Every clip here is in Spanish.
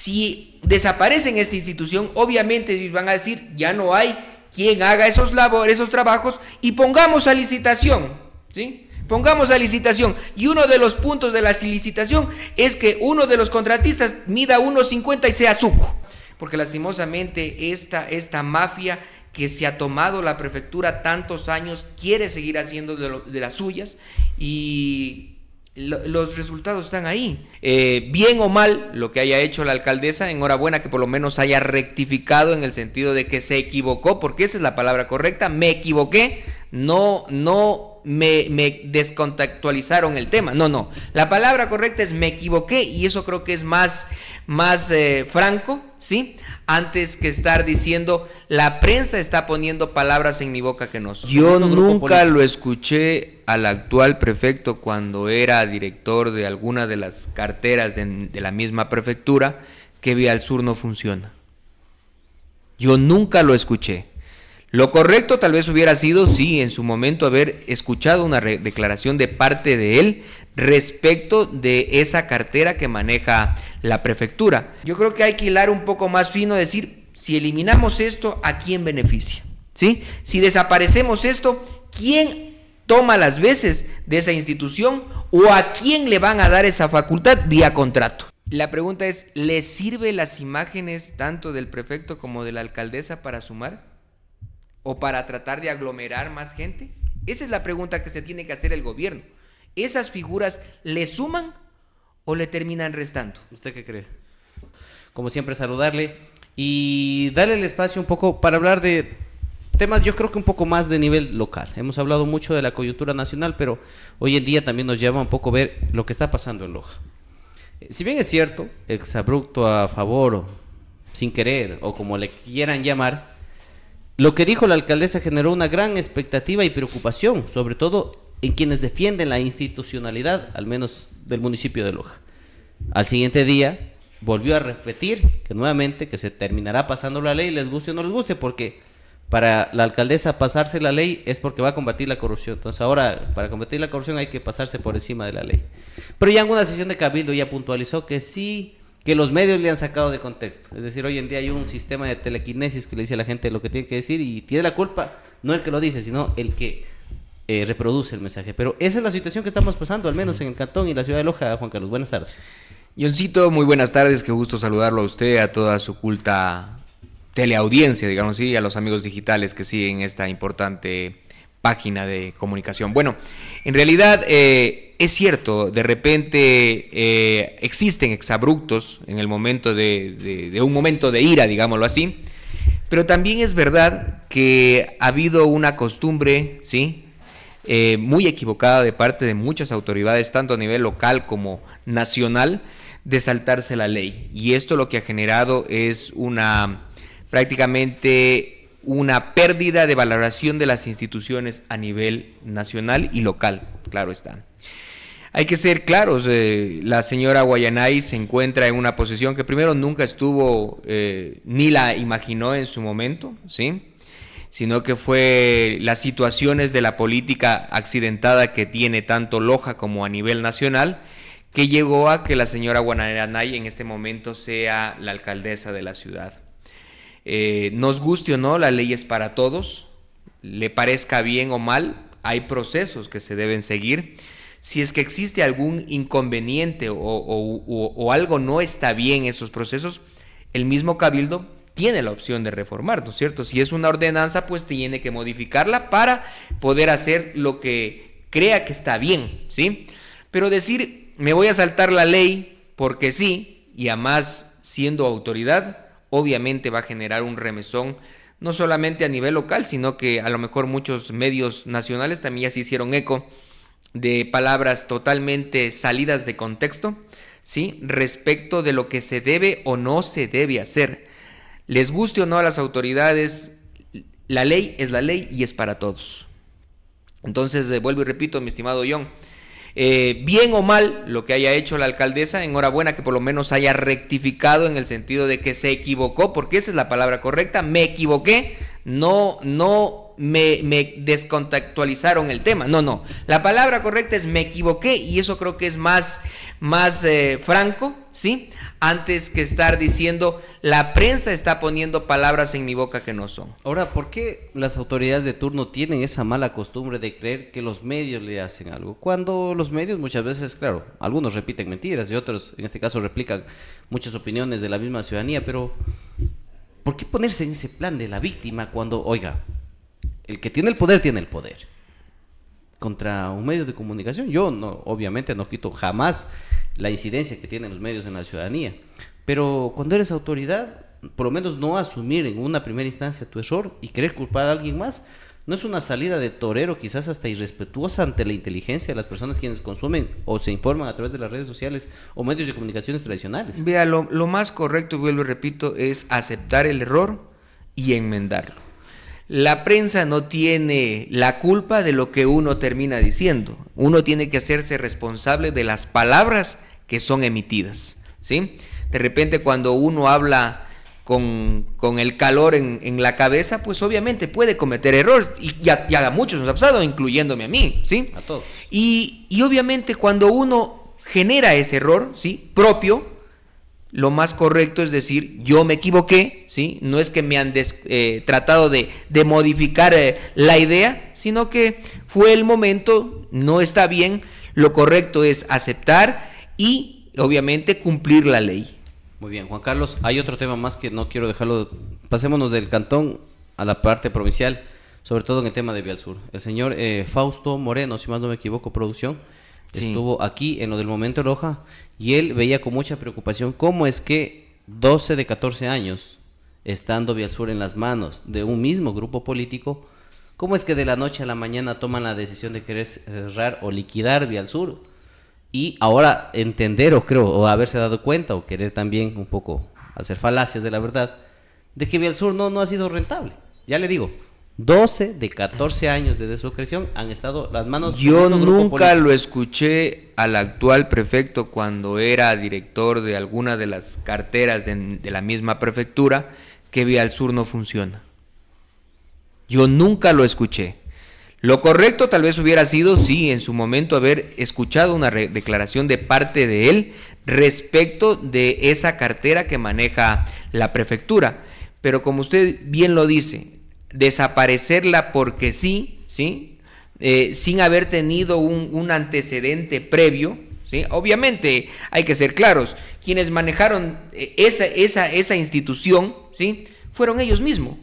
Si desaparecen esta institución, obviamente ellos van a decir, ya no hay quien haga esos trabajos y pongamos a licitación, ¿sí? Pongamos a licitación. Y uno de los puntos de la licitación es que uno de los contratistas mida 1.50 y sea suco. Porque lastimosamente esta mafia que se ha tomado la prefectura tantos años quiere seguir haciendo de las suyas y los resultados están ahí. Bien o mal lo que haya hecho la alcaldesa, enhorabuena que por lo menos haya rectificado en el sentido de que se equivocó, porque esa es la palabra correcta, me equivoqué, no me descontextualizaron el tema, no, la palabra correcta es me equivoqué y eso creo que es más franco, ¿sí? Antes que estar diciendo la prensa está poniendo palabras en mi boca que no son. Yo nunca lo escuché al actual prefecto cuando era director de alguna de las carteras de la misma prefectura que Vía al Sur no funciona. Yo nunca lo escuché. Lo correcto tal vez hubiera sido, sí, en su momento haber escuchado una declaración de parte de él respecto de esa cartera que maneja la prefectura. Yo creo que hay que hilar un poco más fino, decir, si eliminamos esto, ¿a quién beneficia? ¿Sí? Si desaparecemos esto, ¿quién toma las veces de esa institución o a quién le van a dar esa facultad vía contrato? La pregunta es, ¿le sirve las imágenes tanto del prefecto como de la alcaldesa para sumar? ¿O para tratar de aglomerar más gente? Esa es la pregunta que se tiene que hacer el gobierno. ¿Esas figuras le suman o le terminan restando? ¿Usted qué cree? Como siempre, saludarle y darle el espacio un poco para hablar de temas, yo creo que un poco más de nivel local. Hemos hablado mucho de la coyuntura nacional, pero hoy en día también nos llama un poco ver lo que está pasando en Loja. Si bien es cierto, exabrupto, a favor, o sin querer, o como le quieran llamar, lo que dijo la alcaldesa generó una gran expectativa y preocupación, sobre todo en quienes defienden la institucionalidad, al menos del municipio de Loja. Al siguiente día volvió a repetir que nuevamente que se terminará pasando la ley, les guste o no les guste, porque para la alcaldesa pasarse la ley es porque va a combatir la corrupción. Entonces ahora para combatir la corrupción hay que pasarse por encima de la ley. Pero ya en una sesión de Cabildo ya puntualizó que sí, que los medios le han sacado de contexto. Es decir, hoy en día hay un sistema de telequinesis que le dice a la gente lo que tiene que decir y tiene la culpa no el que lo dice, sino el que reproduce el mensaje. Pero esa es la situación que estamos pasando, al menos en el cantón y la ciudad de Loja. Juan Carlos, buenas tardes. Johncito, muy buenas tardes, qué gusto saludarlo a usted, a toda su culta teleaudiencia, digamos así, a los amigos digitales que siguen esta importante página de comunicación. Bueno, en realidad es cierto, de repente existen exabruptos en el momento de un momento de ira, digámoslo así, pero también es verdad que ha habido una costumbre, ¿sí?, muy equivocada de parte de muchas autoridades, tanto a nivel local como nacional, de saltarse la ley. Y esto lo que ha generado es prácticamente una pérdida de valoración de las instituciones a nivel nacional y local, claro está. Hay que ser claros, la señora Guayanay se encuentra en una posición que primero nunca estuvo, ni la imaginó en su momento, ¿sí?, sino que fue las situaciones de la política accidentada que tiene tanto Loja como a nivel nacional, que llegó a que la señora Guayanay en este momento sea la alcaldesa de la ciudad. Nos guste o no, la ley es para todos, le parezca bien o mal, hay procesos que se deben seguir. Si es que existe algún inconveniente o algo no está bien en esos procesos, el mismo Cabildo tiene la opción de reformar, ¿no es cierto? Si es una ordenanza, pues tiene que modificarla para poder hacer lo que crea que está bien, ¿sí? Pero decir, me voy a saltar la ley porque sí, y además siendo autoridad, obviamente va a generar un remesón, no solamente a nivel local, sino que a lo mejor muchos medios nacionales también ya se hicieron eco de palabras totalmente salidas de contexto, ¿sí?, respecto de lo que se debe o no se debe hacer. Les guste o no a las autoridades, la ley es la ley y es para todos. Entonces, vuelvo y repito, mi estimado John, bien o mal lo que haya hecho la alcaldesa, enhorabuena que por lo menos haya rectificado en el sentido de que se equivocó, porque esa es la palabra correcta, me equivoqué, no me descontextualizaron el tema, no, la palabra correcta es me equivoqué y eso creo que es más franco, ¿sí? Antes que estar diciendo, la prensa está poniendo palabras en mi boca que no son. Ahora, ¿por qué las autoridades de turno tienen esa mala costumbre de creer que los medios le hacen algo? Cuando los medios muchas veces, claro, algunos repiten mentiras y otros, en este caso, replican muchas opiniones de la misma ciudadanía, pero ¿por qué ponerse en ese plan de la víctima cuando, oiga, el que tiene el poder tiene el poder? Contra un medio de comunicación, yo no, obviamente no quito jamás la incidencia que tienen los medios en la ciudadanía, pero cuando eres autoridad, por lo menos no asumir en una primera instancia tu error y querer culpar a alguien más, no es una salida de torero, quizás hasta irrespetuosa ante la inteligencia de las personas quienes consumen o se informan a través de las redes sociales o medios de comunicaciones tradicionales. Vea, lo más correcto, vuelvo y repito, es aceptar el error y enmendarlo. La prensa no tiene la culpa de lo que uno termina diciendo. Uno tiene que hacerse responsable de las palabras que son emitidas, ¿sí? De repente cuando uno habla con el calor en la cabeza, pues obviamente puede cometer errores. Y ya a muchos nos ha pasado, incluyéndome a mí, ¿sí? A todos. Y obviamente cuando uno genera ese error, ¿sí? Propio, lo más correcto es decir, yo me equivoqué, ¿sí? No es que me han tratado de modificar la idea, sino que fue el momento, no está bien, lo correcto es aceptar y obviamente cumplir la ley. Muy bien, Juan Carlos, hay otro tema más que no quiero dejarlo, pasémonos del cantón a la parte provincial, sobre todo en el tema de Vialsur. El señor Fausto Moreno, si más no me equivoco, producción, sí, estuvo aquí en lo del Momento Loja y él veía con mucha preocupación cómo es que 12 de 14 años, estando Vialsur en las manos de un mismo grupo político, cómo es que de la noche a la mañana toman la decisión de querer cerrar o liquidar Vialsur y ahora entender o haberse dado cuenta o querer también un poco hacer falacias de la verdad de que Vialsur no ha sido rentable. Ya le digo, 12 de 14 años desde su creación han estado las manos. Yo nunca lo escuché al actual prefecto cuando era director de alguna de las carteras de la misma prefectura que Vialsur no funciona. Yo nunca lo escuché. Lo correcto tal vez hubiera sido, sí, en su momento haber escuchado una declaración de parte de él respecto de esa cartera que maneja la prefectura. Pero como usted bien lo dice, desaparecerla porque sí, ¿sí? Sin haber tenido un antecedente previo, ¿sí? Obviamente hay que ser claros, quienes manejaron esa institución, ¿sí? Fueron ellos mismos,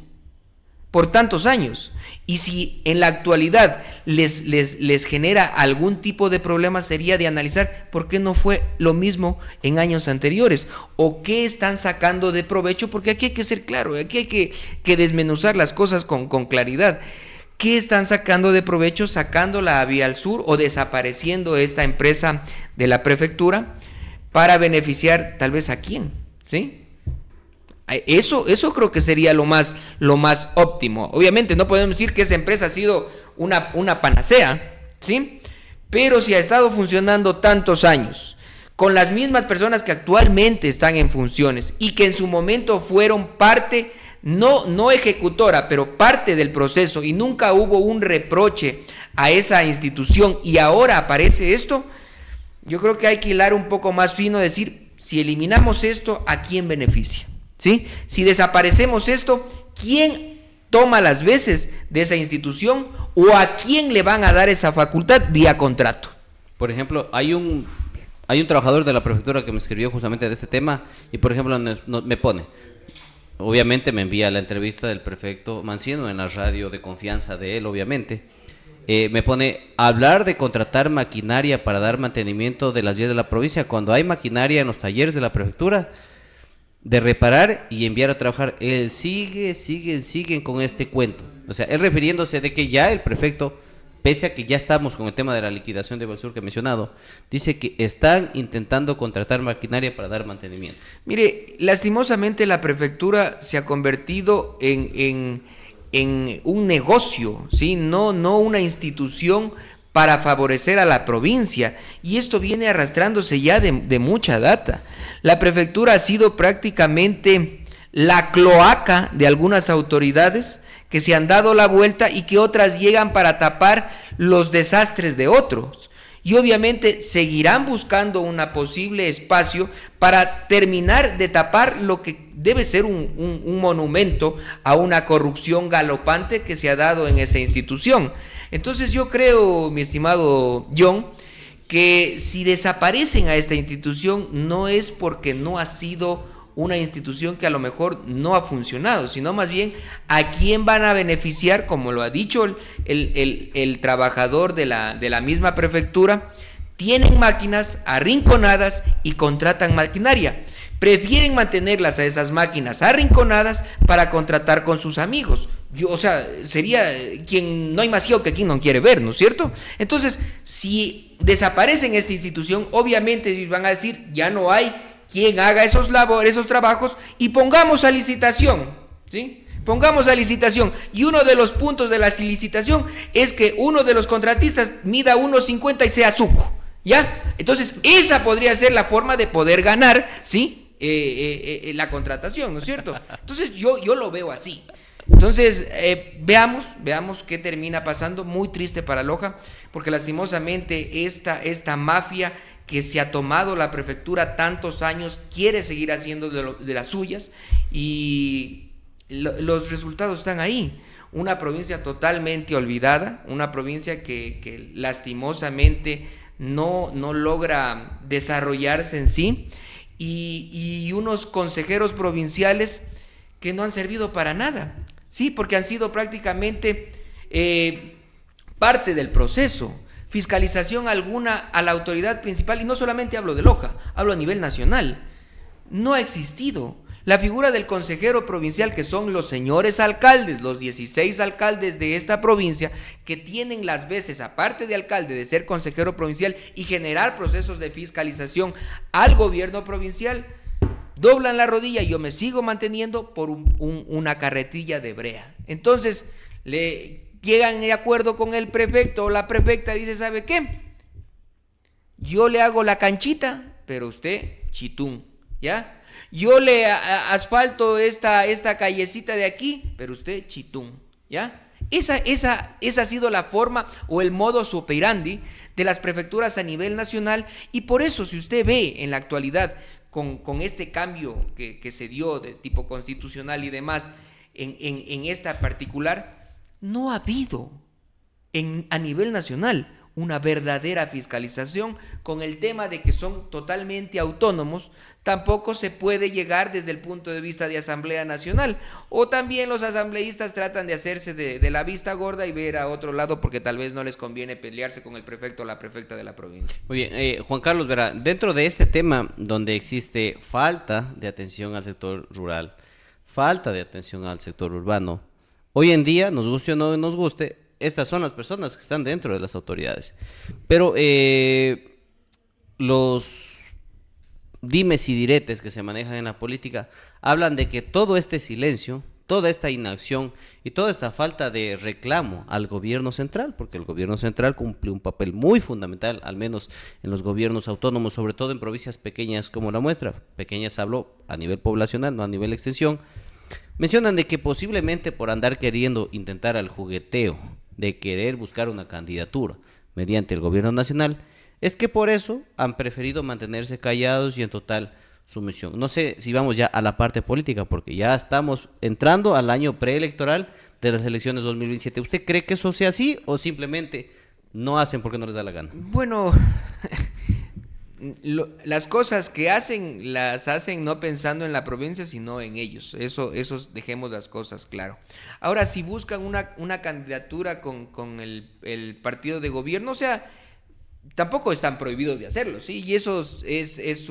por tantos años. Y si en la actualidad les genera algún tipo de problema, sería de analizar por qué no fue lo mismo en años anteriores o qué están sacando de provecho, porque aquí hay que ser claro, aquí hay que desmenuzar las cosas con claridad. ¿Qué están sacando de provecho sacándola a Vialsur o desapareciendo esta empresa de la prefectura para beneficiar tal vez a quién? ¿Sí? Eso creo que sería lo más óptimo. Obviamente no podemos decir que esa empresa ha sido una panacea, ¿sí? Pero si ha estado funcionando tantos años, con las mismas personas que actualmente están en funciones y que en su momento fueron parte, no ejecutora, pero parte del proceso, y nunca hubo un reproche a esa institución y ahora aparece esto, yo creo que hay que hilar un poco más fino, decir, si eliminamos esto, ¿a quién beneficia? ¿Sí? Si desaparecemos esto, ¿quién toma las veces de esa institución o a quién le van a dar esa facultad vía contrato? Por ejemplo, hay un trabajador de la prefectura que me escribió justamente de este tema y, por ejemplo, me pone, obviamente me envía la entrevista del prefecto Mancino en la radio de confianza de él, obviamente. Me pone, hablar de contratar maquinaria para dar mantenimiento de las vías de la provincia cuando hay maquinaria en los talleres de la prefectura de reparar y enviar a trabajar. Él siguen con este cuento. O sea, él refiriéndose de que ya el prefecto, pese a que ya estamos con el tema de la liquidación de Vialsur que he mencionado, dice que están intentando contratar maquinaria para dar mantenimiento. Mire, lastimosamente la prefectura se ha convertido en un negocio, ¿sí? No una institución para favorecer a la provincia, y esto viene arrastrándose ya de mucha data. La prefectura ha sido prácticamente la cloaca de algunas autoridades que se han dado la vuelta y que otras llegan para tapar los desastres de otros. y obviamente seguirán buscando un posible espacio para terminar de tapar lo que debe ser un monumento a una corrupción galopante que se ha dado en esa institución. Entonces yo creo, mi estimado John, que si desaparecen a esta institución no es porque no ha sido una institución que a lo mejor no ha funcionado, sino más bien a quién van a beneficiar, como lo ha dicho el trabajador de la misma prefectura. Tienen máquinas arrinconadas y contratan maquinaria. Prefieren mantenerlas a esas máquinas arrinconadas para contratar con sus amigos. Sería quien no hay más ciego que quien no quiere ver, ¿no es cierto? Entonces, si desaparecen esta institución, obviamente van a decir, ya no hay quien haga esos trabajos y pongamos a licitación, ¿sí? Pongamos a licitación. Y uno de los puntos de la licitación es que uno de los contratistas mida 1.50 y sea suco, ¿ya? Entonces, esa podría ser la forma de poder ganar, ¿sí? La contratación, ¿no es cierto? Entonces, yo lo veo así. Entonces, veamos qué termina pasando. Muy triste para Loja, porque lastimosamente esta mafia que se ha tomado la prefectura tantos años quiere seguir haciendo de las suyas, y los resultados están ahí. Una provincia totalmente olvidada, una provincia que lastimosamente no logra desarrollarse en sí, y unos consejeros provinciales que no han servido para nada, sí, porque han sido prácticamente parte del proceso. Fiscalización alguna a la autoridad principal, y no solamente hablo de Loja, hablo a nivel nacional, no ha existido. La figura del consejero provincial, que son los señores alcaldes, los 16 alcaldes de esta provincia, que tienen las veces, aparte de alcalde, de ser consejero provincial y generar procesos de fiscalización al gobierno provincial, doblan la rodilla y yo me sigo manteniendo por una carretilla de brea. Entonces, llegan de acuerdo con el prefecto o la prefecta, dice, ¿sabe qué? Yo le hago la canchita, pero usted chitún, ¿ya? Yo le asfalto esta callecita de aquí, pero usted chitún, ¿ya? Esa ha sido la forma o el modus operandi de las prefecturas a nivel nacional, y por eso, si usted ve en la actualidad con este cambio que se dio de tipo constitucional y demás en esta particular, no ha habido a nivel nacional una verdadera fiscalización. Con el tema de que son totalmente autónomos, tampoco se puede llegar desde el punto de vista de Asamblea Nacional, o también los asambleístas tratan de hacerse de la vista gorda y ver a otro lado porque tal vez no les conviene pelearse con el prefecto o la prefecta de la provincia. Muy bien, Juan Carlos, verá, dentro de este tema donde existe falta de atención al sector rural, falta de atención al sector urbano, hoy en día, nos guste o no nos guste, estas son las personas que están dentro de las autoridades. Pero los dimes y diretes que se manejan en la política hablan de que todo este silencio, toda esta inacción y toda esta falta de reclamo al gobierno central, porque el gobierno central cumple un papel muy fundamental, al menos en los gobiernos autónomos, sobre todo en provincias pequeñas como la nuestra. Pequeñas hablo a nivel poblacional, no a nivel extensión. Mencionan de que posiblemente por andar queriendo intentar al jugueteo de querer buscar una candidatura mediante el gobierno nacional, es que por eso han preferido mantenerse callados y en total sumisión. No sé si vamos ya a la parte política, porque ya estamos entrando al año preelectoral de las elecciones 2027. ¿Usted cree que eso sea así o simplemente no hacen porque no les da la gana? Bueno, las cosas que hacen, las hacen no pensando en la provincia, sino en ellos. Eso dejemos las cosas claro. Ahora, si buscan una candidatura con el partido de gobierno, o sea, tampoco están prohibidos de hacerlo, ¿sí? Y eso es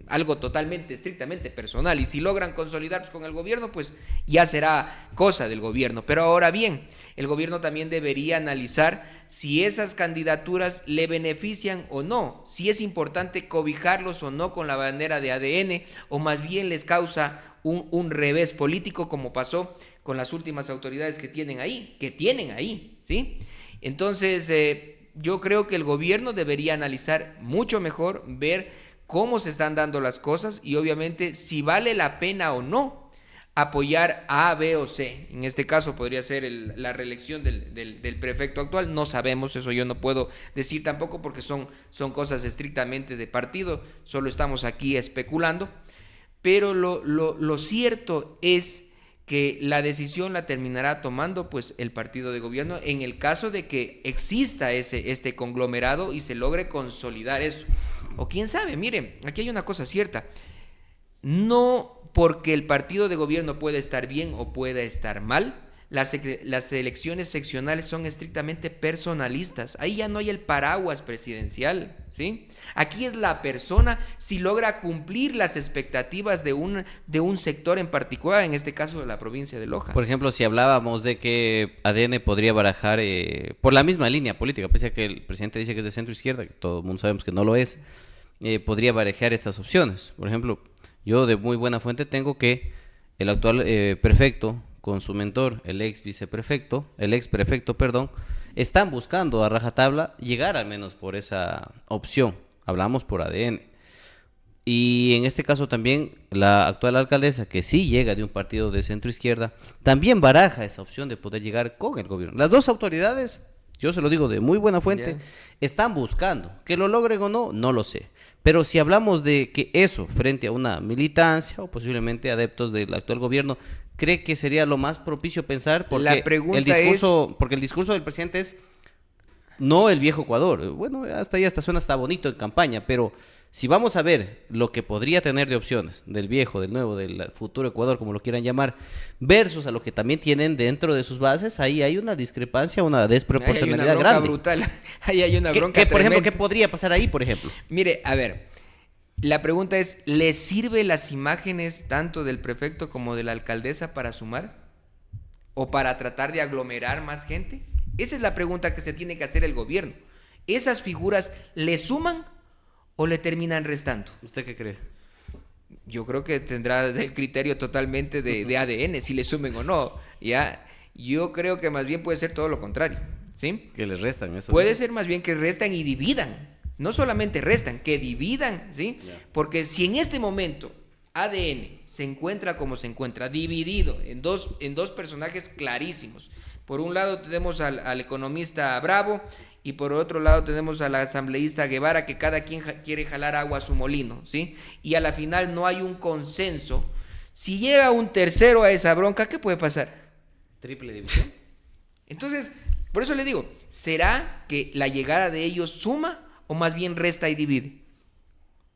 algo totalmente, estrictamente personal. Y si logran consolidarse con el gobierno, pues ya será cosa del gobierno. Pero ahora bien, el gobierno también debería analizar si esas candidaturas le benefician o no, si es importante cobijarlos o no con la bandera de ADN, o más bien les causa un revés político, como pasó con las últimas autoridades que tienen ahí, ¿sí? Entonces, yo creo que el gobierno debería analizar mucho mejor, ver cómo se están dando las cosas y obviamente si vale la pena o no apoyar a, B o C. En este caso podría ser la reelección del prefecto actual. No sabemos, eso yo no puedo decir tampoco porque son cosas estrictamente de partido, solo estamos aquí especulando. Pero lo cierto es que la decisión la terminará tomando pues el partido de gobierno en el caso de que exista este conglomerado y se logre consolidar eso. O quién sabe, miren, aquí hay una cosa cierta. No porque el partido de gobierno pueda estar bien o pueda estar mal, las elecciones seccionales son estrictamente personalistas. Ahí ya no hay el paraguas presidencial, ¿sí? Aquí es la persona si logra cumplir las expectativas de un sector en particular, en este caso de la provincia de Loja. Por ejemplo, si hablábamos de que ADN podría barajar por la misma línea política, pese a que el presidente dice que es de centro izquierda, que todo el mundo sabemos que no lo es, podría barajar estas opciones. Por ejemplo, yo de muy buena fuente tengo que el actual prefecto con su mentor, el ex prefecto, están buscando a rajatabla llegar al menos por esa opción. Hablamos por ADN. Y en este caso también la actual alcaldesa, que sí llega de un partido de centro izquierda, también baraja esa opción de poder llegar con el gobierno. Las dos autoridades, yo se lo digo de muy buena fuente, están buscando. Que lo logren o no, no lo sé. Pero si hablamos de que eso, frente a una militancia o posiblemente adeptos del actual gobierno, ¿cree que sería lo más propicio pensar? Porque el discurso del presidente es no el viejo Ecuador. Bueno, hasta ahí suena hasta bonito en campaña, pero si vamos a ver lo que podría tener de opciones del viejo, del nuevo, del futuro Ecuador, como lo quieran llamar, versus a lo que también tienen dentro de sus bases, ahí hay una discrepancia, una desproporcionalidad grande. Brutal. Ahí hay una bronca por ejemplo, ¿qué podría pasar ahí, por ejemplo? Mire, a ver, la pregunta es, ¿le sirve las imágenes tanto del prefecto como de la alcaldesa para sumar? ¿O para tratar de aglomerar más gente? Esa es la pregunta que se tiene que hacer el gobierno. ¿Esas figuras le suman o le terminan restando? ¿Usted qué cree? Yo creo que tendrá el criterio totalmente de ADN, si le sumen o no. ¿Ya? Yo creo que más bien puede ser todo lo contrario, ¿sí? Que les restan eso. Puede ser más bien que restan y dividan. No solamente restan, que dividan, ¿sí? Yeah. Porque si en este momento ADN se encuentra como se encuentra, dividido en dos personajes clarísimos. Por un lado tenemos al economista Bravo y por otro lado tenemos al asambleísta Guevara, que cada quien quiere jalar agua a su molino, ¿sí? Y a la final no hay un consenso. Si llega un tercero a esa bronca, ¿qué puede pasar? Triple división. Entonces, por eso le digo, ¿será que la llegada de ellos suma o más bien resta y divide?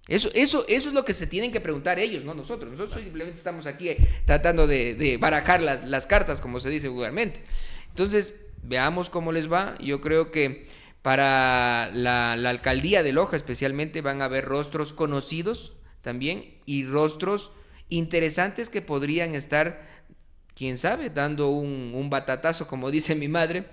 Eso es lo que se tienen que preguntar ellos, no nosotros. Nosotros simplemente estamos aquí tratando de barajar las cartas, como se dice vulgarmente. Entonces, veamos cómo les va. Yo creo que para la alcaldía de Loja especialmente van a haber rostros conocidos también y rostros interesantes que podrían estar, quién sabe, dando un batatazo, como dice mi madre,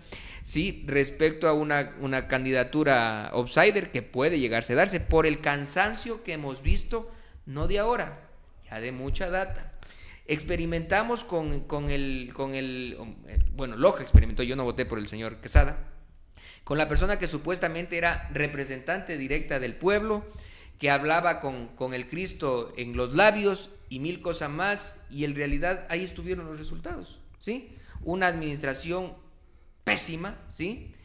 sí, respecto a una candidatura outsider que puede llegarse a darse por el cansancio que hemos visto, no de ahora, ya de mucha data. Experimentamos bueno, Loja experimentó, yo no voté por el señor Quesada, con la persona que supuestamente era representante directa del pueblo, que hablaba con el Cristo en los labios y mil cosas más, y en realidad ahí estuvieron los resultados, ¿sí? Una administración pésima, ¿sí?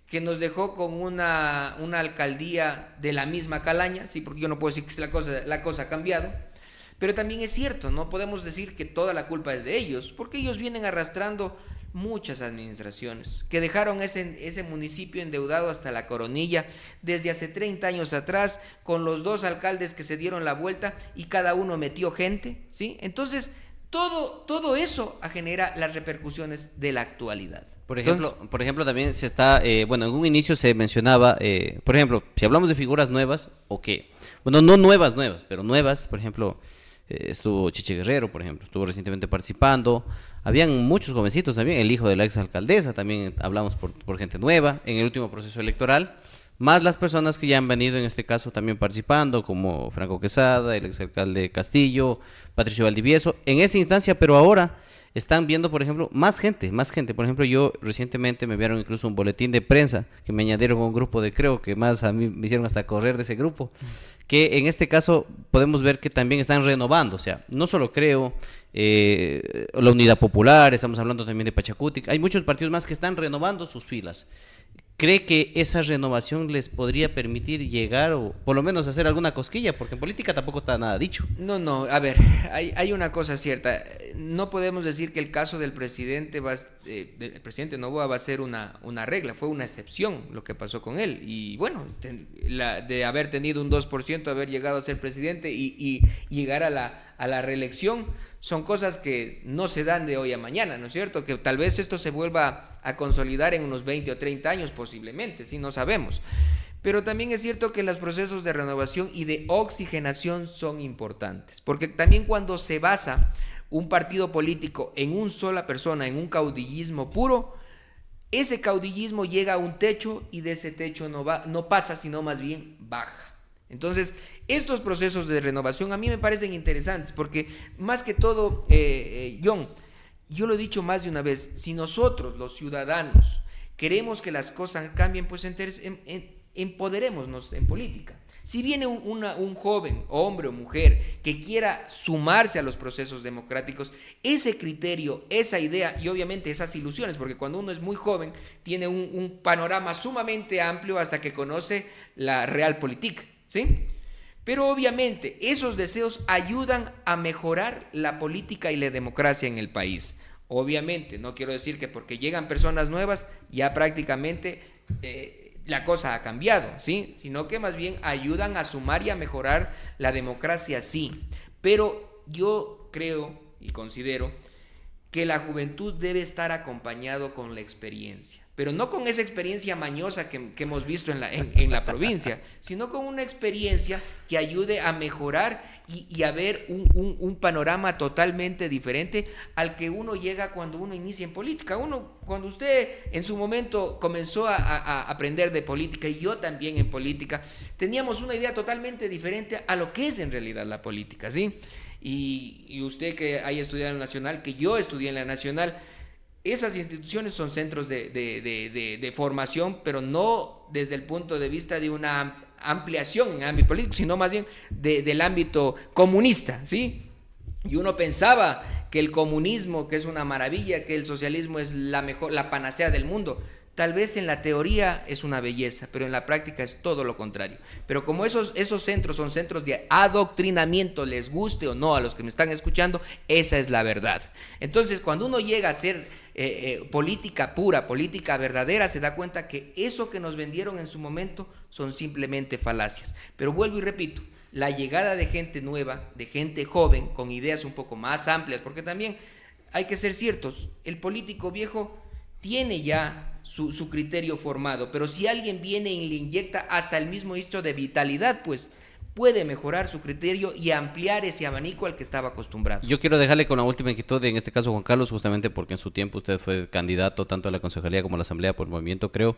Que nos dejó con una alcaldía de la misma calaña, ¿sí? Porque yo no puedo decir que la cosa ha cambiado, pero también es cierto, no podemos decir que toda la culpa es de ellos, porque ellos vienen arrastrando muchas administraciones que dejaron ese municipio endeudado hasta la coronilla desde hace 30 años atrás, con los dos alcaldes que se dieron la vuelta y cada uno metió gente, ¿sí? Entonces, todo eso genera las repercusiones de la actualidad. Por ejemplo, también se está, bueno, en un inicio se mencionaba, por ejemplo, si hablamos de figuras nuevas, bueno, no nuevas, pero nuevas, por ejemplo, estuvo Chiche Guerrero, por ejemplo, estuvo recientemente participando, habían muchos jovencitos también, el hijo de la exalcaldesa, también hablamos por gente nueva, en el último proceso electoral, más las personas que ya han venido en este caso también participando, como Franco Quesada, el exalcalde Castillo, Patricio Valdivieso, en esa instancia, pero ahora están viendo, por ejemplo, más gente. Por ejemplo, yo recientemente me enviaron incluso un boletín de prensa que me añadieron a un grupo de Creo, que más a mí me hicieron hasta correr de ese grupo, que en este caso podemos ver que también están renovando, o sea, no solo Creo, la Unidad Popular, estamos hablando también de Pachacutic, hay muchos partidos más que están renovando sus filas. ¿Cree que esa renovación les podría permitir llegar o por lo menos hacer alguna cosquilla? Porque en política tampoco está nada dicho. No, a ver, hay una cosa cierta. No podemos decir que el caso del presidente del presidente Noboa va a ser una regla, fue una excepción lo que pasó con él. Y bueno, de haber tenido un 2%, haber llegado a ser presidente y llegar a la reelección, son cosas que no se dan de hoy a mañana, ¿no es cierto? Que tal vez esto se vuelva a consolidar en unos 20 o 30 años posiblemente, ¿sí? No sabemos. Pero también es cierto que los procesos de renovación y de oxigenación son importantes, porque también cuando se basa un partido político en una sola persona, en un caudillismo puro, ese caudillismo llega a un techo y de ese techo no pasa, sino más bien baja. Entonces, estos procesos de renovación a mí me parecen interesantes porque más que todo, John, yo lo he dicho más de una vez, si nosotros los ciudadanos queremos que las cosas cambien, pues empoderémonos en política. Si viene un joven, hombre o mujer, que quiera sumarse a los procesos democráticos, ese criterio, esa idea y obviamente esas ilusiones, porque cuando uno es muy joven tiene un panorama sumamente amplio hasta que conoce la realpolitik, ¿sí? Pero obviamente esos deseos ayudan a mejorar la política y la democracia en el país. Obviamente, no quiero decir que porque llegan personas nuevas ya prácticamente la cosa ha cambiado, ¿sí? Sino que más bien ayudan a sumar y a mejorar la democracia, sí. Pero yo creo y considero que la juventud debe estar acompañado con la experiencia. Pero no con esa experiencia mañosa que hemos visto en la provincia, sino con una experiencia que ayude a mejorar y a ver un panorama totalmente diferente al que uno llega cuando uno inicia en política. Cuando usted en su momento comenzó a aprender de política, y yo también en política, teníamos una idea totalmente diferente a lo que es en realidad la política, ¿sí? Y usted que haya estudiado en la Nacional, que yo estudié en la Nacional, esas instituciones son centros de formación, pero no desde el punto de vista de una ampliación en el ámbito político, sino más bien del ámbito comunista, ¿sí? Y uno pensaba que el comunismo, que es una maravilla, que el socialismo es la panacea del mundo. Tal vez en la teoría es una belleza, pero en la práctica es todo lo contrario. Pero como esos centros son centros de adoctrinamiento, les guste o no a los que me están escuchando, esa es la verdad. Entonces, cuando uno llega a hacer política pura, política verdadera, se da cuenta que eso que nos vendieron en su momento son simplemente falacias. Pero vuelvo y repito, la llegada de gente nueva, de gente joven, con ideas un poco más amplias, porque también hay que ser ciertos, el político viejo tiene ya su criterio formado, pero si alguien viene y le inyecta hasta el mismo hecho de vitalidad, pues puede mejorar su criterio y ampliar ese abanico al que estaba acostumbrado. Yo quiero dejarle con la última inquietud, en este caso Juan Carlos, justamente porque en su tiempo usted fue candidato tanto a la concejalía como a la asamblea por el movimiento, creo.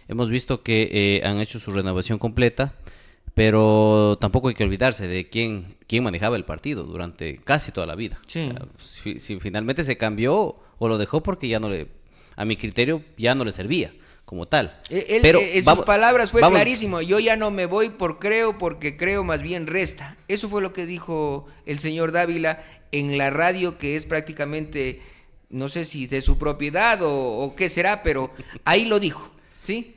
Hemos visto que han hecho su renovación completa, pero tampoco hay que olvidarse de quién manejaba el partido durante casi toda la vida. Sí. O sea, si finalmente se cambió o lo dejó porque ya no le, a mi criterio, ya no le servía como tal. Pero en sus palabras fue clarísimo, yo ya no me voy porque creo más bien resta. Eso fue lo que dijo el señor Dávila en la radio, que es prácticamente, no sé si de su propiedad o qué será, pero ahí lo dijo, ¿sí?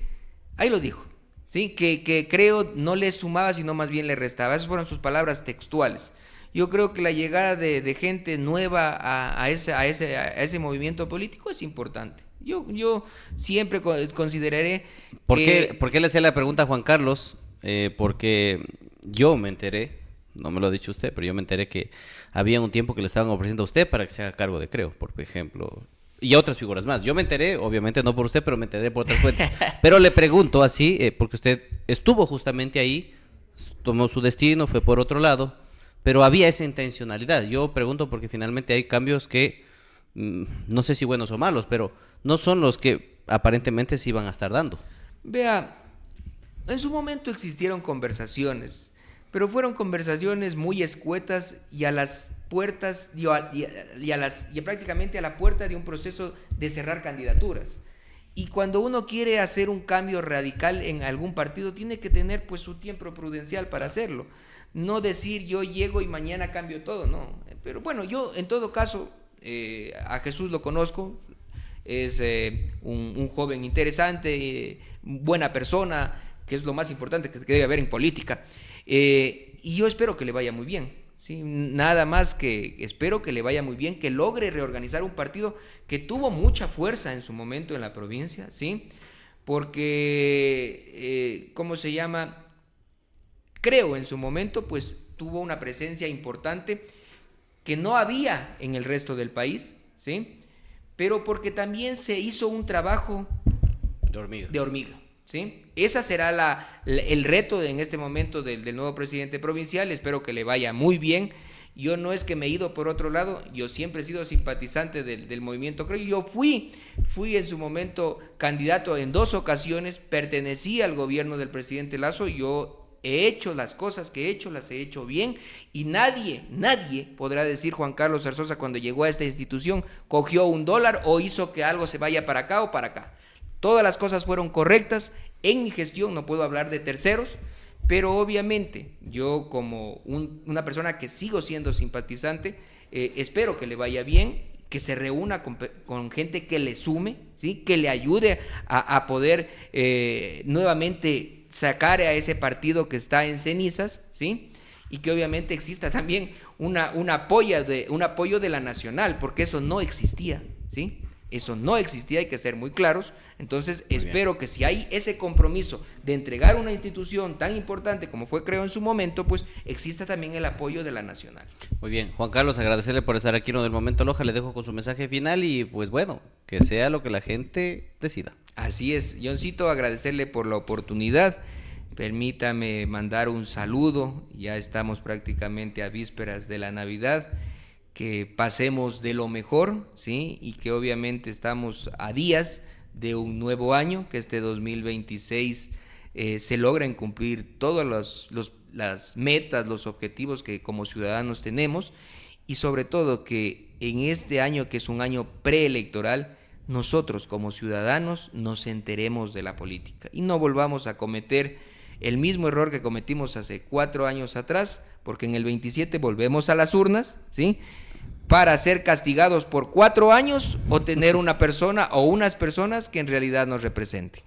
Ahí lo dijo, ¿sí? Que creo no le sumaba, sino más bien le restaba. Esas fueron sus palabras textuales. Yo creo que la llegada de gente nueva a ese movimiento político es importante. Yo siempre consideraré ¿Por qué le hacía la pregunta a Juan Carlos? Porque yo me enteré, no me lo ha dicho usted, pero yo me enteré que había un tiempo que le estaban ofreciendo a usted para que se haga cargo de Creo, por ejemplo, y a otras figuras más. Yo me enteré, obviamente no por usted, pero me enteré por otras fuentes. Pero le pregunto así, porque usted estuvo justamente ahí, tomó su destino, fue por otro lado, pero había esa intencionalidad. Yo pregunto porque finalmente hay cambios que, no sé si buenos o malos, pero no son los que aparentemente se iban a estar dando. Vea, En su momento existieron conversaciones, pero fueron conversaciones muy escuetas y a las puertas y prácticamente a la puerta de un proceso de cerrar candidaturas. Y cuando uno quiere hacer un cambio radical en algún partido, tiene que tener pues su tiempo prudencial para hacerlo. No decir yo llego y mañana cambio todo, no. Pero bueno, yo en todo caso a Jesús lo conozco, es un joven interesante, buena persona, que es lo más importante que debe haber en política. Y yo espero que le vaya muy bien. ¿Sí? Nada más que espero que le vaya muy bien, que logre reorganizar un partido que tuvo mucha fuerza en su momento en la provincia, ¿sí? Porque, ¿cómo se llama? Creo en su momento, pues tuvo una presencia importante que no había en el resto del país, ¿sí? Pero porque también se hizo un trabajo de hormiga. ¿Sí? Esa será el reto en este momento del nuevo presidente provincial. Espero que le vaya muy bien. Yo no es que me he ido por otro lado, yo siempre he sido simpatizante del movimiento Creo. Yo fui en su momento candidato en 2 ocasiones, pertenecí al gobierno del presidente Lasso. Yo he hecho las cosas que he hecho, las he hecho bien, y nadie podrá decir Juan Carlos Zarzosa cuando llegó a esta institución cogió $1 o hizo que algo se vaya para acá o para acá. Todas las cosas fueron correctas en mi gestión, no puedo hablar de terceros, pero obviamente yo como una persona que sigo siendo simpatizante, espero que le vaya bien, que se reúna con gente que le sume, ¿sí? Que le ayude a poder nuevamente sacar a ese partido que está en cenizas, ¿sí? Y que obviamente exista también un apoyo de la Nacional, porque eso no existía, ¿sí? Eso no existía, hay que ser muy claros. Entonces espero que si hay ese compromiso de entregar una institución tan importante como fue Creo en su momento, pues exista también el apoyo de la Nacional. Muy bien, Juan Carlos, agradecerle por estar aquí en el Momento Loja, le dejo con su mensaje final y pues bueno, que sea lo que la gente decida. Así es, Johncito, agradecerle por la oportunidad. Permítame mandar un saludo, ya estamos prácticamente a vísperas de la Navidad. Que pasemos de lo mejor, ¿sí? Y que obviamente estamos a días de un nuevo año, que este 2026 se logren cumplir todas las metas, los objetivos que como ciudadanos tenemos, y sobre todo que en este año, que es un año preelectoral, nosotros como ciudadanos nos enteremos de la política y no volvamos a cometer el mismo error que cometimos hace 4 años atrás, porque en el 27 volvemos a las urnas, ¿sí? Para ser castigados por 4 años o tener una persona o unas personas que en realidad nos representen.